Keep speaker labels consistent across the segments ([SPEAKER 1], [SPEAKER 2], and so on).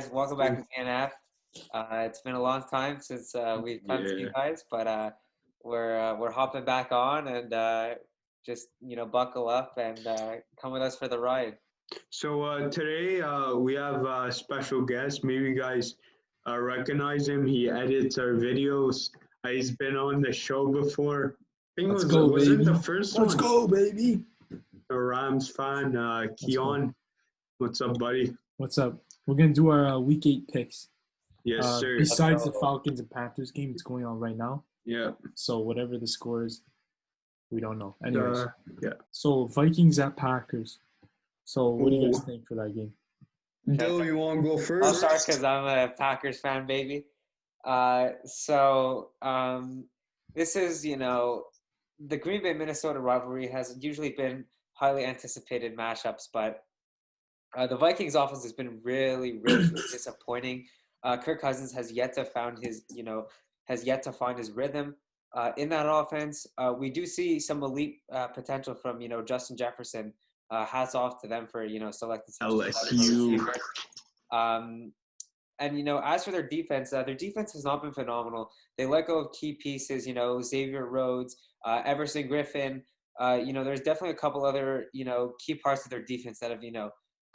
[SPEAKER 1] guys. Welcome back to DNF. It's been a long time since we've come to you
[SPEAKER 2] Yeah.
[SPEAKER 1] guys, but we're hopping back on and just buckle up and come with us for the ride.
[SPEAKER 2] So today we have a special guest. Maybe you guys recognize him. He edits our videos. He's been on the show before. I think
[SPEAKER 3] Let's
[SPEAKER 2] it
[SPEAKER 3] go,
[SPEAKER 2] was it
[SPEAKER 3] baby.
[SPEAKER 2] the first
[SPEAKER 3] Let's
[SPEAKER 2] one?
[SPEAKER 3] go, baby.
[SPEAKER 2] A Rams fan, Keon. What's up, buddy?
[SPEAKER 3] What's up? We're going to do our Week 8 picks.
[SPEAKER 2] Yes, sir.
[SPEAKER 3] Besides the
[SPEAKER 1] go.
[SPEAKER 3] Falcons and Panthers game, it's going on right now.
[SPEAKER 2] Yeah.
[SPEAKER 3] So whatever the score is, we don't know. Anyways,
[SPEAKER 2] Yeah.
[SPEAKER 3] so Vikings at Packers. So what do you guys
[SPEAKER 2] Ooh.
[SPEAKER 3] think for that game?
[SPEAKER 2] Dill, you want to go
[SPEAKER 1] I'll
[SPEAKER 2] first?
[SPEAKER 1] start because I'm a Packers fan, baby. This is, the Green Bay-Minnesota rivalry has usually been highly anticipated matchups, but the Vikings offense has been really, really disappointing. Kirk Cousins has yet to find his rhythm in that offense. We do see some elite potential from Justin Jefferson. Hats off to them for selecting such a
[SPEAKER 2] LSU.
[SPEAKER 1] receiver. And as for their defense has not been phenomenal. They let go of key pieces, Xavier Rhodes, Everson Griffin. There's definitely a couple other key parts of their defense that have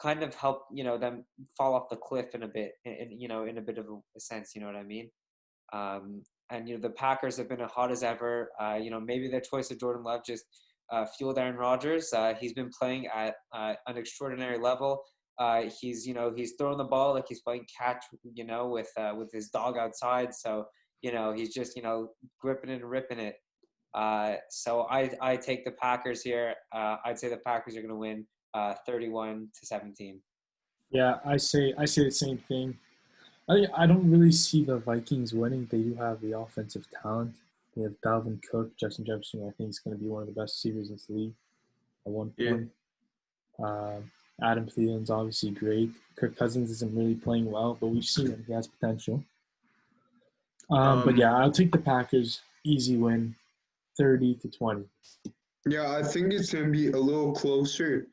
[SPEAKER 1] kind of helped them fall off the cliff in a bit, in a bit of a sense. You know what I mean? And the Packers have been as hot as ever. Maybe their choice of Jordan Love just fueled Aaron Rodgers. He's been playing at an extraordinary level. He's throwing the ball like he's playing catch, with his dog outside. So he's just gripping it and ripping it. So I take the Packers here. I'd say the Packers are going to win 31-17.
[SPEAKER 3] Yeah, I say the same thing. I don't really see the Vikings winning. They do have the offensive talent. They have Dalvin Cook, Justin Jefferson. I think is going to be one of the best receivers in the league at one point. Adam Thielen's obviously great. Kirk Cousins isn't really playing well, but we've seen him. He has potential. But yeah, I'll take the Packers. Easy win, 30-20.
[SPEAKER 2] Yeah, I think it's going to be a little closer.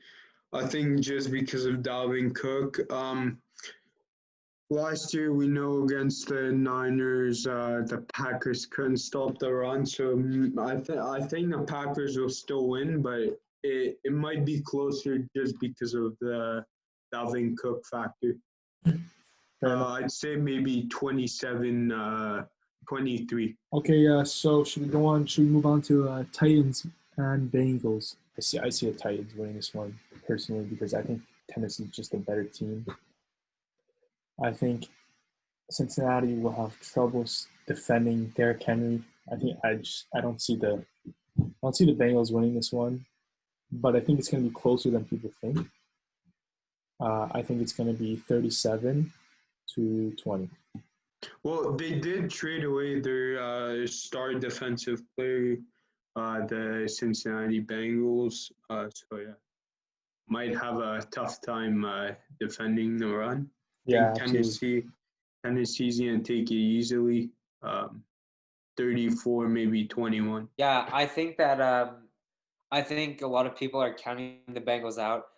[SPEAKER 2] I think just because of Dalvin Cook. Last year, we know against the Niners, the Packers couldn't stop the run. So I think the Packers will still win, but it might be closer just because of the Dalvin Cook factor. I'd say maybe 27-23.
[SPEAKER 3] Okay, so should we go on? Should we move on to Titans and Bengals? I see the Titans winning this one personally because I think Tennessee's just a better team. I think Cincinnati will have trouble defending Derrick Henry. I don't see the Bengals winning this one, but I think it's going to be closer than people think. I think it's going to be 37-20.
[SPEAKER 2] Well, they did trade away their star defensive player, the Cincinnati Bengals. So yeah, might have a tough time defending the run.
[SPEAKER 3] Yeah,
[SPEAKER 2] Tennessee's going to take it easily, 34, maybe 21.
[SPEAKER 1] Yeah, I think that I think a lot of people are counting the Bengals out.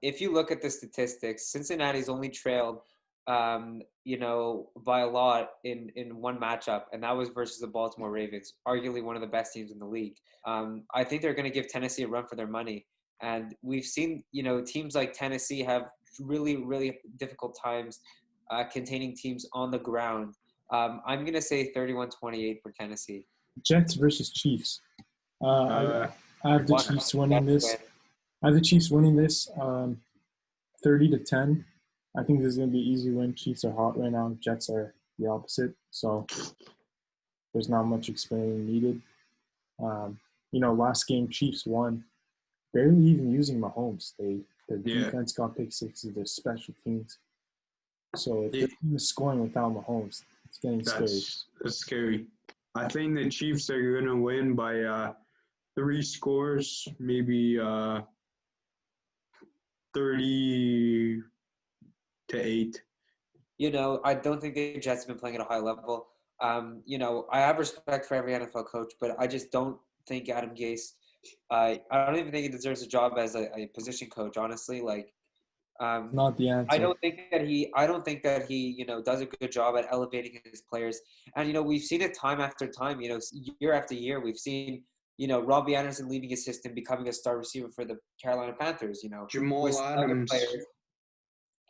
[SPEAKER 1] If you look at the statistics, Cincinnati's only trailed, by a lot in one matchup, and that was versus the Baltimore Ravens, arguably one of the best teams in the league. I think they're going to give Tennessee a run for their money, and we've seen teams like Tennessee have really, really difficult times containing teams on the ground. I'm going to say 31-28 for Tennessee.
[SPEAKER 3] Jets versus Chiefs. I have the Chiefs winning this. I have the Chiefs winning this 30-10. I think this is going to be an easy win. Chiefs are hot right now. Jets are the opposite. So there's not much explaining needed. Last game Chiefs won, barely even using Mahomes. Their defense got pick sixes. Their special teams. So if their team is scoring without Mahomes, it's getting scary.
[SPEAKER 2] That's scary. I think the Chiefs are going to win by 3 scores, maybe 30-8.
[SPEAKER 1] I don't think the Jets have been playing at a high level. I have respect for every NFL coach, but I just don't think Adam Gase. I don't even think he deserves a job as a position coach. Honestly,
[SPEAKER 3] Not the
[SPEAKER 1] I
[SPEAKER 3] answer.
[SPEAKER 1] don't think that he does a good job at elevating his players. And we've seen it time after time. Year after year, we've seen Robbie Anderson leading his system, becoming a star receiver for the Carolina Panthers. With
[SPEAKER 2] Jamal
[SPEAKER 1] some other
[SPEAKER 2] Adams.
[SPEAKER 1] players,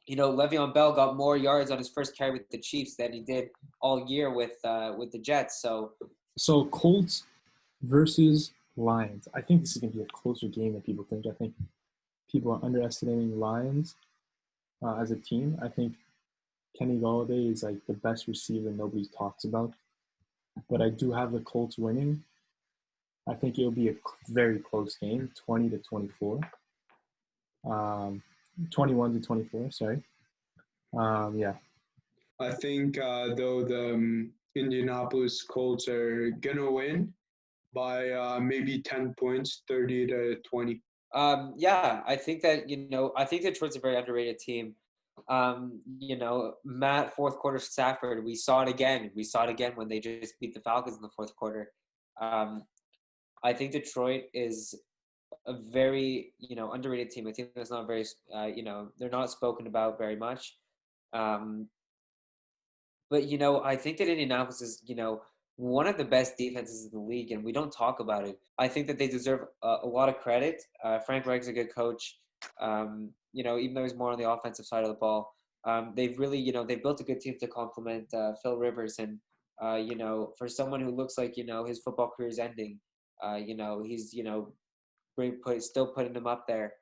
[SPEAKER 1] Le'Veon Bell got more yards on his first carry with the Chiefs than he did all year with the Jets.
[SPEAKER 3] So Colts versus Lions. I think this is going to be a closer game than people think. I think people are underestimating Lions as a team. I think Kenny Golladay is like the best receiver nobody talks about. But I do have the Colts winning. I think it'll be a very close game, 20 to 24. 21 to 24, sorry. Yeah.
[SPEAKER 2] I think, though, the Indianapolis Colts are going to win by maybe 10 points, 30 to 20.
[SPEAKER 1] Yeah, I think that I think Detroit's a very underrated team. Matt fourth quarter Stafford, we saw it again. We saw it again when they just beat the Falcons in the fourth quarter. I think Detroit is a very underrated team. I think that's not very they're not spoken about very much. But I think that Indianapolis is one of the best defenses in the league, and we don't talk about it. I think that they deserve a lot of credit. Frank Reich's a good coach. Even though he's more on the offensive side of the ball, they've really they've built a good team to complement Phil Rivers, and for someone who looks like his football career is ending, he's still putting them up there,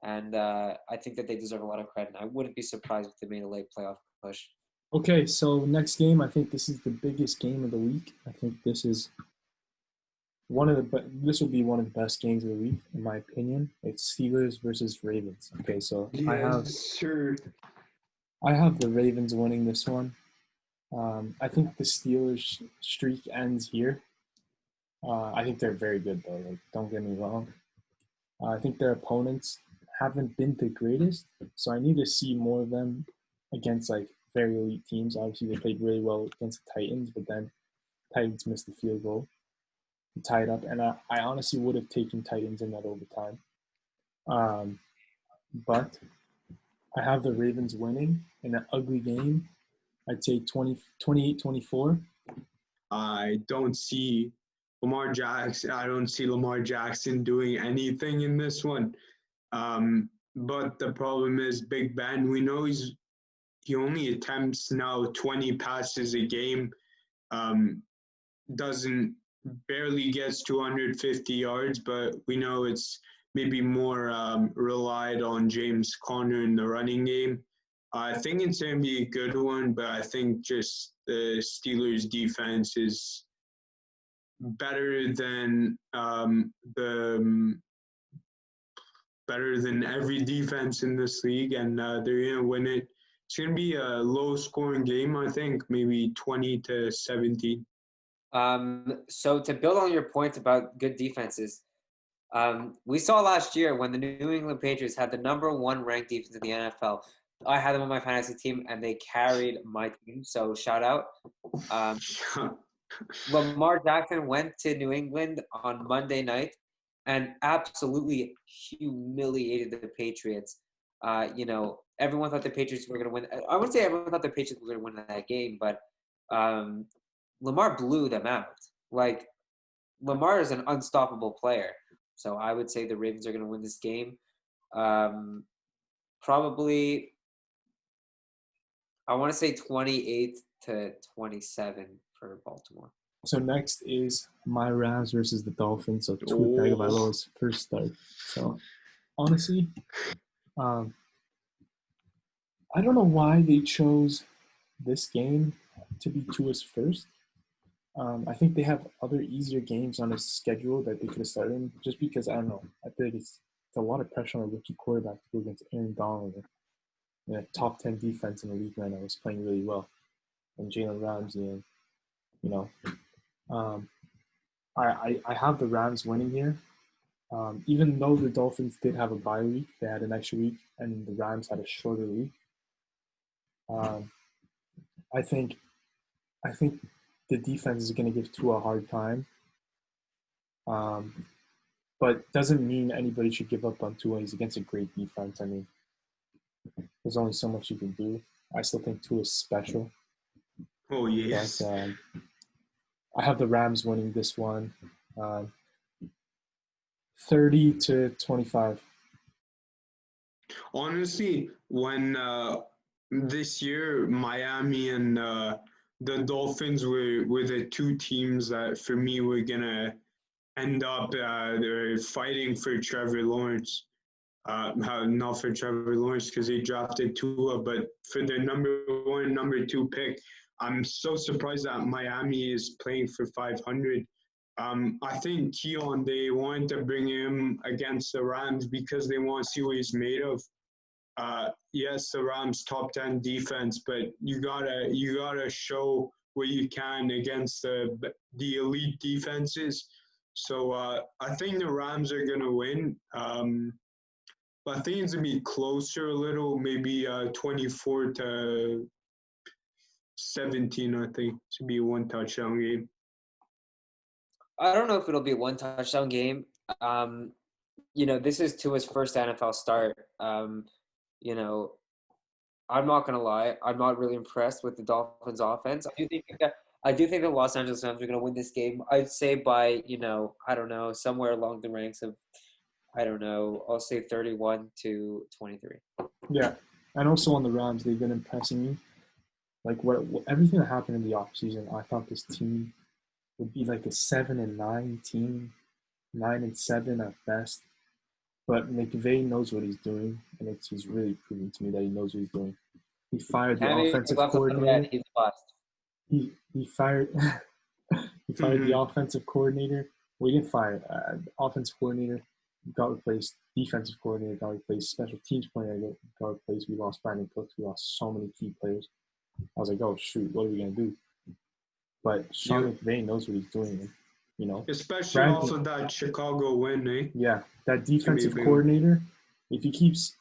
[SPEAKER 1] and I think that they deserve a lot of credit. I wouldn't be surprised if they made a late playoff push.
[SPEAKER 3] Okay, so next game, I think this is the biggest game of the week. I think this is this will be one of the best games of the week, in my opinion. It's Steelers versus Ravens. Okay, so I have the Ravens winning this one. I think the Steelers streak ends here. I think they're very good, though. Like, don't get me wrong. I think their opponents haven't been the greatest, so I need to see more of them against like very elite teams. Obviously, they played really well against the Titans, but then Titans missed the field goal to tie it up, and I honestly would have taken Titans in that overtime. But I have the Ravens winning in an ugly game. I'd say 28-24.
[SPEAKER 2] I don't see Lamar Jackson doing anything in this one. But the problem is Big Ben. We know he only attempts now 20 passes a game. Doesn't barely gets 250 yards, but we know it's maybe more relied on James Conner in the running game. I think it's going to be a good one, but I think just the Steelers' defense is better than better than every defense in this league, and they're going to win it. It's going to be a low-scoring game, I think, maybe 20 to 17.
[SPEAKER 1] So to build on your point about good defenses, we saw last year when the New England Patriots had the number one ranked defense in the NFL. I had them on my fantasy team, and they carried my team. So shout out. Lamar Jackson went to New England on Monday night and absolutely humiliated the Patriots. Everyone thought the Patriots were going to win. I wouldn't say everyone thought the Patriots were going to win that game, but Lamar blew them out. Like, Lamar is an unstoppable player. So I would say the Ravens are going to win this game. Probably, I want to say 28 to 27 for Baltimore.
[SPEAKER 3] So next is my Rams versus the Dolphins. So Tua Tagovailoa's first start. So honestly, I don't know why they chose this game to be Tua's first. I think they have other easier games on his schedule that they could have started in, just because, I don't know, I feel like it's a lot of pressure on a rookie quarterback to go against Aaron Donald and a top 10 defense in the league right now is playing really well. And Jalen Ramsey, and, I have the Rams winning here. Even though the Dolphins did have a bye week, they had an extra week, and the Rams had a shorter week. I think the defense is going to give Tua a hard time. But doesn't mean anybody should give up on Tua. He's against a great defense. I mean, there's only so much you can do. I still think Tua is special,
[SPEAKER 2] Oh, yes.
[SPEAKER 3] but I have the Rams winning this one, 30-25.
[SPEAKER 2] Honestly, when this year Miami and the Dolphins were the two teams that for me were gonna end up they're fighting for Trevor Lawrence. Not for Trevor Lawrence because they drafted Tua, but for their number one, number two pick. I'm so surprised that Miami is playing for 500. I think Keon, they wanted to bring him against the Rams because they want to see what he's made of. Yes, the Rams top 10 defense, but you gotta show what you can against the elite defenses. So I think the Rams are gonna win. But I think it's gonna be closer a little, maybe 24-17. I think to be a one touchdown game.
[SPEAKER 1] I don't know if it'll be a one touchdown game. This is Tua's first NFL start. I'm not gonna lie. I'm not really impressed with the Dolphins' offense. I do think the Los Angeles Rams are gonna win this game. I'd say by I don't know, somewhere along the ranks of I don't know. I'll say 31-23.
[SPEAKER 3] Yeah, and also on the Rams, they've been impressing me. Like what everything that happened in the offseason, I thought this team would be like a 7-9 team, 9-7 at best. But McVay knows what he's doing, and he's really proving to me that he knows what he's doing. He fired the offensive coordinator.
[SPEAKER 1] He's bust.
[SPEAKER 3] He fired he fired the offensive coordinator. Well, he didn't fire offensive coordinator. Got replaced. Defensive coordinator got replaced. Special teams coordinator got replaced. We lost Brandon Cooks. We lost so many key players. I was like, oh shoot, what are we gonna do? But Sean McVay knows what he's doing.
[SPEAKER 2] Especially also that Chicago win, eh?
[SPEAKER 3] Yeah, that defensive coordinator. If he keeps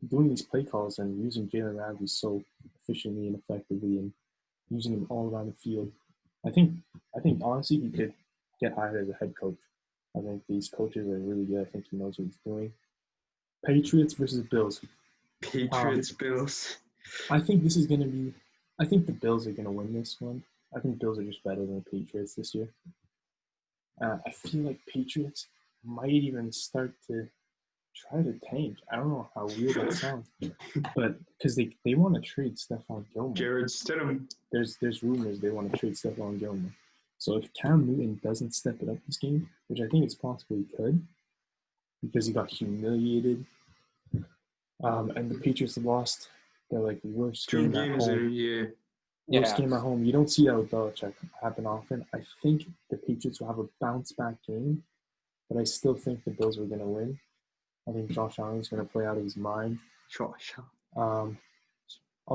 [SPEAKER 3] doing these play calls and using Jalen Ramsey so efficiently and effectively and using him all around the field, I think honestly he could get hired as a head coach. I think these coaches are really good. I think he knows what he's doing. Patriots versus Bills.
[SPEAKER 2] Bills.
[SPEAKER 3] I think this is going to be – I think the Bills are going to win this one. I think Bills are just better than the Patriots this year. I feel like Patriots might even start to try to tank. I don't know how weird that sounds, but because they want to trade Stephon Gilmore.
[SPEAKER 2] Jared Stidham.
[SPEAKER 3] There's rumors they want to trade Stephon Gilmore. So if Cam Newton doesn't step it up this game, which I think it's possible he could, because he got humiliated, and the Patriots lost their worst game at home. Worst game at home. You don't see that with Belichick happen often. I think the Patriots will have a bounce back game, but I still think the Bills are going to win. I think Josh Allen is going to play out of his mind. I'll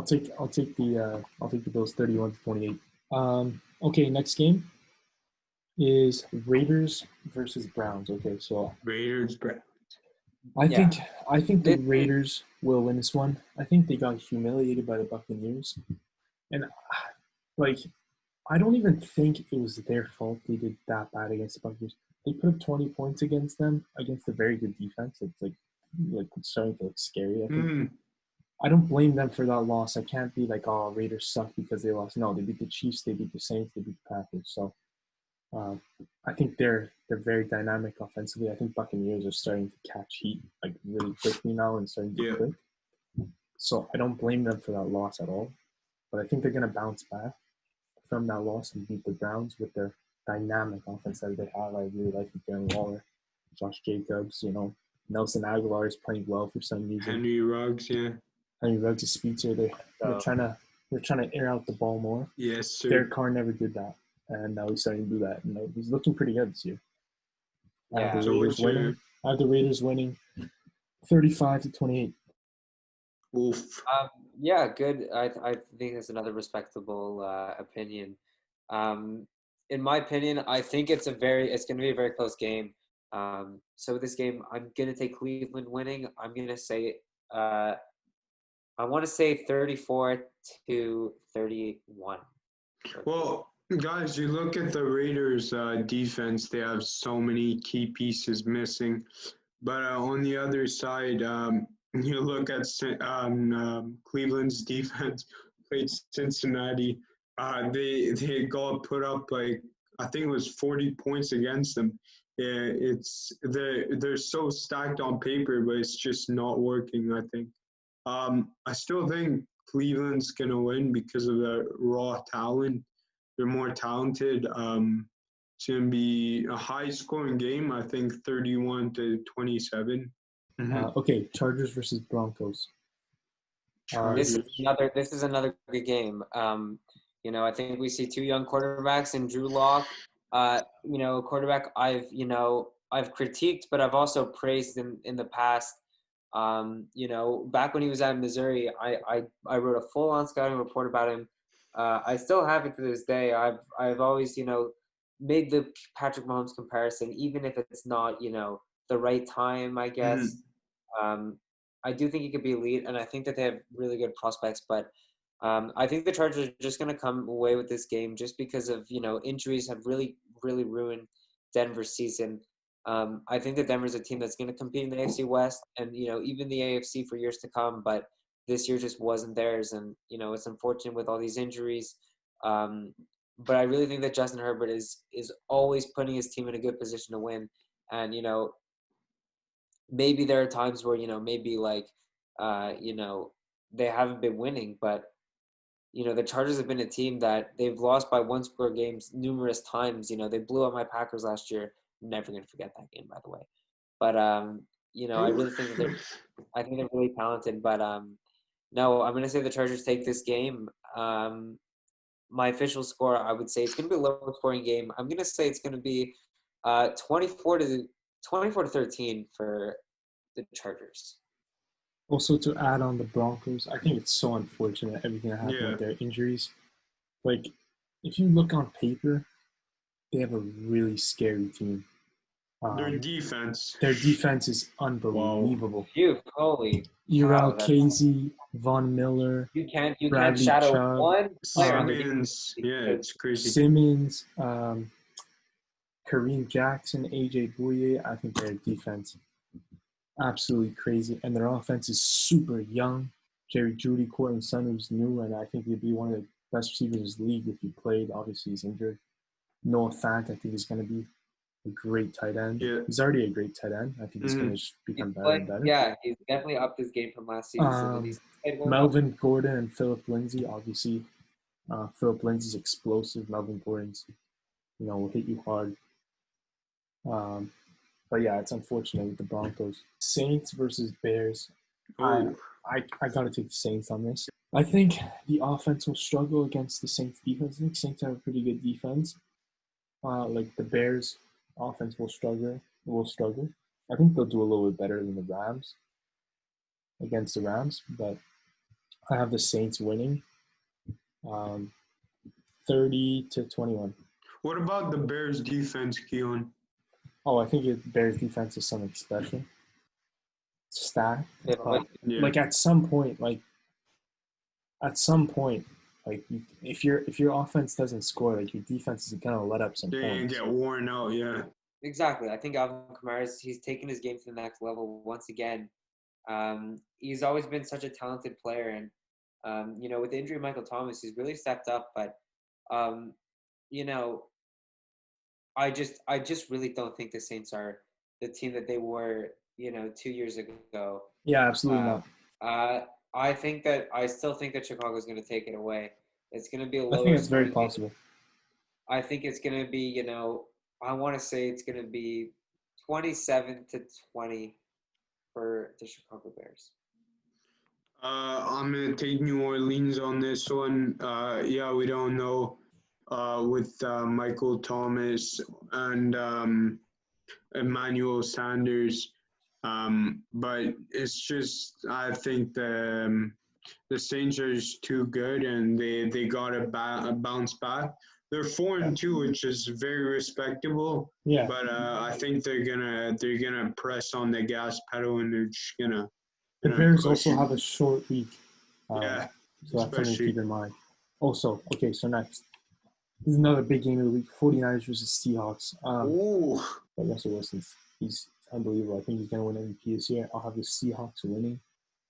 [SPEAKER 3] take the Bills 31-28. Okay, next game is Raiders versus Browns. Okay, so
[SPEAKER 2] Raiders Browns.
[SPEAKER 3] I think the Raiders will win this one. I think they got humiliated by the Buccaneers. And, I don't even think it was their fault they did that bad against the Buccaneers. They put up 20 points against them, against a very good defense. It's, starting to look scary, I think. I don't blame them for that loss. I can't be like, oh, Raiders suck because they lost. No, they beat the Chiefs, they beat the Saints, they beat the Packers. So I think they're very dynamic offensively. I think Buccaneers are starting to catch heat really quickly now and starting to click. So I don't blame them for that loss at all. But I think they're going to bounce back from that loss and beat the Browns with their dynamic offense that they have. I really like Darren Waller, Josh Jacobs, Nelson Aguilar is playing well for some reason.
[SPEAKER 2] Henry Ruggs
[SPEAKER 3] is feature. They're trying to air out the ball more.
[SPEAKER 2] Yes, sir.
[SPEAKER 3] Derek Carr never did that, and now he's starting to do that. And he's looking pretty good this year. I have the Raiders winning 35-28.
[SPEAKER 2] Oof.
[SPEAKER 1] Yeah, good. I think that's another respectable opinion. In my opinion, I think it's going to be a very close game. So this game, I'm going to take Cleveland winning. I'm going to say, I want to say 34-31.
[SPEAKER 2] Well, guys, you look at the Raiders' defense; they have so many key pieces missing. But on the other side, you look at Cleveland's defense played Cincinnati. They got put up like I think it was 40 points against them. Yeah, they're so stacked on paper, but it's just not working. I think. I still think Cleveland's gonna win because of the raw talent. They're more talented. It's gonna be a high-scoring game. I think 31-27.
[SPEAKER 3] Okay, Chargers versus Broncos.
[SPEAKER 1] This is
[SPEAKER 2] Chargers.
[SPEAKER 1] another good game. I think we see two young quarterbacks in Drew Lock. Quarterback I've critiqued, but I've also praised in the past. Back when he was at Missouri, I wrote a full-on scouting report about him. I still have it to this day. I've always made the Patrick Mahomes comparison, even if it's not the right time, I guess. I do think he could be elite, and I think that they have really good prospects. But I think the Chargers are just going to come away with this game just because of injuries have really really ruined Denver's season. I think that Denver's a team that's going to compete in the AFC West and even the AFC for years to come. But this year just wasn't theirs, and it's unfortunate with all these injuries. But I really think that Justin Herbert is always putting his team in a good position to win, and maybe there are times where maybe like they haven't been winning, but the Chargers have been a team that they've lost by one-score games numerous times. They blew up my Packers last year. Never gonna forget that game, by the way. But I really think that I think they're really talented. But no, I'm gonna say the Chargers take this game. My official score, I would say it's gonna be a low-scoring game. I'm gonna say it's gonna be 24-13 for the Chargers.
[SPEAKER 3] Also, to add on the Broncos, I think it's so unfortunate everything that happened
[SPEAKER 2] Yeah.
[SPEAKER 3] with their injuries. Like, if you look on paper, they have a really scary team.
[SPEAKER 2] Their defense.
[SPEAKER 3] Their defense is unbelievable.
[SPEAKER 1] Phew, holy
[SPEAKER 3] Ural
[SPEAKER 1] cow,
[SPEAKER 3] Casey, Von Miller,
[SPEAKER 1] you can't
[SPEAKER 3] Bradley
[SPEAKER 1] shadow
[SPEAKER 3] Chubb,
[SPEAKER 1] one player on the
[SPEAKER 2] Simmons.
[SPEAKER 1] defense.
[SPEAKER 2] Yeah, it's crazy.
[SPEAKER 3] Simmons, Kareem Jackson, AJ Bouye. I think their defense absolutely crazy, and their offense is super young. Jerry Judy, Cortland Sutton's new, and I think he'd be one of the best receivers in the league if he played. Obviously, he's injured. Noah Fant, I think, is going to be a great tight end.
[SPEAKER 2] Yeah.
[SPEAKER 3] He's already a great tight end. I think he's going to become better and better.
[SPEAKER 1] Yeah, he's definitely upped his game from last season.
[SPEAKER 3] Melvin Gordon and Philip Lindsay, obviously. Philip Lindsay's explosive. Melvin Gordon's, will hit you hard. But yeah, it's unfortunate with the Broncos. Saints versus Bears. I got to take the Saints on this. I think the offense will struggle against the Saints defense. I think Saints have a pretty good defense. Like the Bears offense will struggle. I think they'll do a little bit better than the Rams against the Rams, but I have the Saints winning 30-21.
[SPEAKER 2] What about the Bears defense, Keon?
[SPEAKER 3] Oh, I think the Bears defense is something special. Stacked. Like at some point, if your offense doesn't score, like your defense is gonna let up some points.
[SPEAKER 2] They get worn out, yeah.
[SPEAKER 1] Exactly. I think Alvin Kamara he's taken his game to the next level once again. He's always been such a talented player, and with the injury of Michael Thomas, he's really stepped up. But I just really don't think the Saints are the team that they were 2 years ago.
[SPEAKER 3] Yeah, absolutely not.
[SPEAKER 1] I still think that Chicago's going to take it away. It's going to be a lower.
[SPEAKER 3] I think it's very possible.
[SPEAKER 1] I think it's going to be, I want to say it's going to be 27-20 for the Chicago Bears.
[SPEAKER 2] I'm going to take New Orleans on this one. Yeah, we don't know with Michael Thomas and Emmanuel Sanders. But it's just, I think the Saints are just too good, and they got to bounce back. They're 4-2, which is very respectable.
[SPEAKER 3] Yeah.
[SPEAKER 2] But I think they're gonna press on the gas pedal, and they're just gonna.
[SPEAKER 3] The Bears also have a short week.
[SPEAKER 2] Yeah.
[SPEAKER 3] So that's something to keep in mind. Also, okay, so next. This is another big game of the week. 49ers versus Seahawks. But Russell Wilson's he's unbelievable. I think he's going to win MVP this year. I'll have the Seahawks winning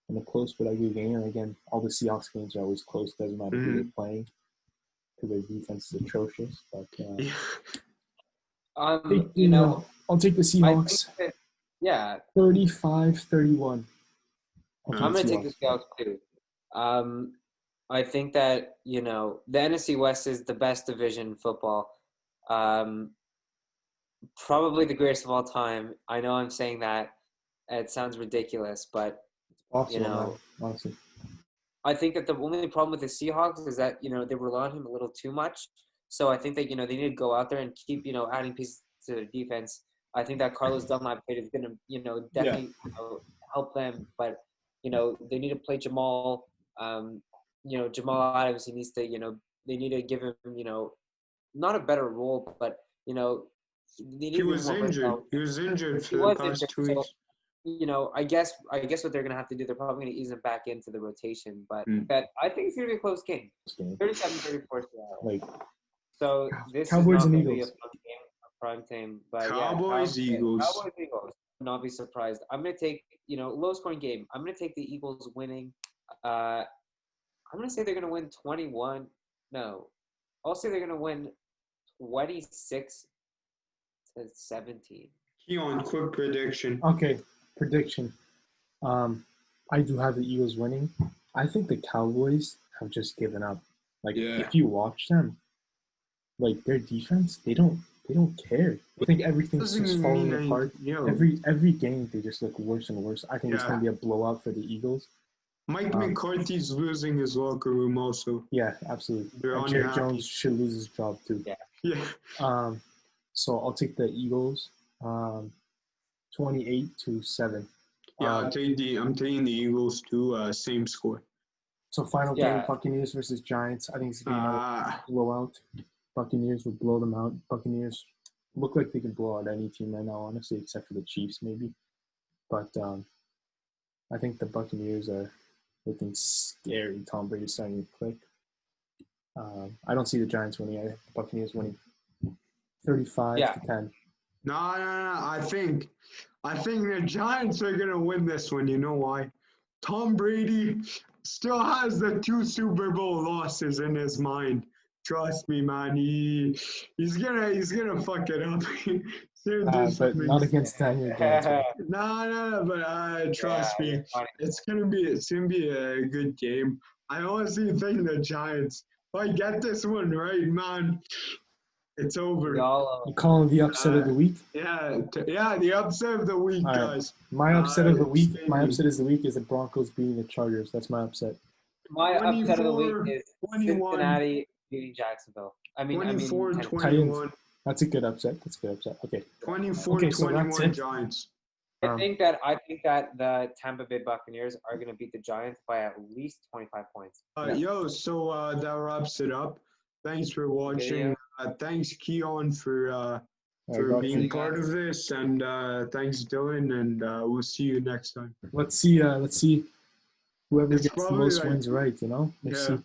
[SPEAKER 3] in a close but ugly game. And again, all the Seahawks games are always close. Doesn't matter who they're playing because their defense is atrocious. But I'll take the Seahawks.
[SPEAKER 1] Yeah.
[SPEAKER 3] 35-31.
[SPEAKER 1] I'm going to take the Seahawks too. I think that, the NFC West is the best division in football. Probably the greatest of all time. I know I'm saying that. It sounds ridiculous, but,
[SPEAKER 3] honestly.
[SPEAKER 1] I think that the only problem with the Seahawks is that, they rely on him a little too much. So I think that, they need to go out there and keep, adding pieces to their defense. I think that Carlos Dunlap trade is going to, definitely help them. But, they need to play Jamal. Jamal Adams, he needs to, they need to give him, not a better role, but,
[SPEAKER 2] he was injured. He was injured for the past 2 weeks.
[SPEAKER 1] So, I guess what they're going to have to do, they're probably going to ease him back into the rotation. But I think it's going to be a close game. 37-34 Seattle. So this
[SPEAKER 3] Cowboys
[SPEAKER 1] is not
[SPEAKER 3] and
[SPEAKER 1] going to be a
[SPEAKER 3] Eagles.
[SPEAKER 1] fun game, a prime time. But
[SPEAKER 2] Cowboys, Eagles.
[SPEAKER 1] Cowboys, Eagles. Not be surprised. I'm going to take, low scoring game. I'm going to take the Eagles winning. I'm going to say they're going to win 21. No. I'll say they're going to win 26-17.
[SPEAKER 2] Keon, quick prediction.
[SPEAKER 3] Okay, prediction. I do have the Eagles winning. I think the Cowboys have just given up. If you watch them, their defense, they don't care. I think everything's just falling apart. Every game they just look worse and worse. I think it's going to be a blowout for the Eagles.
[SPEAKER 2] Mike McCarthy's losing his locker room also.
[SPEAKER 3] Yeah, absolutely. And Jerry Jones should lose his job too.
[SPEAKER 2] Yeah.
[SPEAKER 3] So I'll take the Eagles, 28-7.
[SPEAKER 2] Yeah, I'm taking the Eagles too. Same score.
[SPEAKER 3] So final game, Buccaneers versus Giants. I think it's going to be another blowout. Buccaneers would blow them out. Buccaneers look like they can blow out any team right now, honestly, except for the Chiefs maybe. But I think the Buccaneers are looking scary. Tom Brady's starting to click. I don't see the Giants winning. I think the Buccaneers winning 35-10.
[SPEAKER 2] No. I think the Giants are gonna win this one. You know why? Tom Brady still has the 2 Super Bowl losses in his mind. Trust me, man. He's gonna fuck it up.
[SPEAKER 3] But not against Daniel Jones.
[SPEAKER 2] No. But trust me, it's gonna be a good game. I honestly think the Giants. If I get this one right, man, it's over.
[SPEAKER 3] You calling the upset of the week?
[SPEAKER 2] Yeah, the upset of the week, guys.
[SPEAKER 3] My upset of the week. My upset is the Broncos beating the Chargers. That's my upset.
[SPEAKER 1] My upset of the week is Cincinnati beating Jacksonville.
[SPEAKER 2] 24-21.
[SPEAKER 3] That's a good upset. Okay.
[SPEAKER 2] 24-21 Giants.
[SPEAKER 1] I think that the Tampa Bay Buccaneers are going to beat the Giants by at least 25 points.
[SPEAKER 2] So that wraps it up. Thanks for watching. Thanks, Keon, for being part of this, and thanks, Dylan. And we'll see you next time.
[SPEAKER 3] Let's see whoever gets the most wins right. Let's see.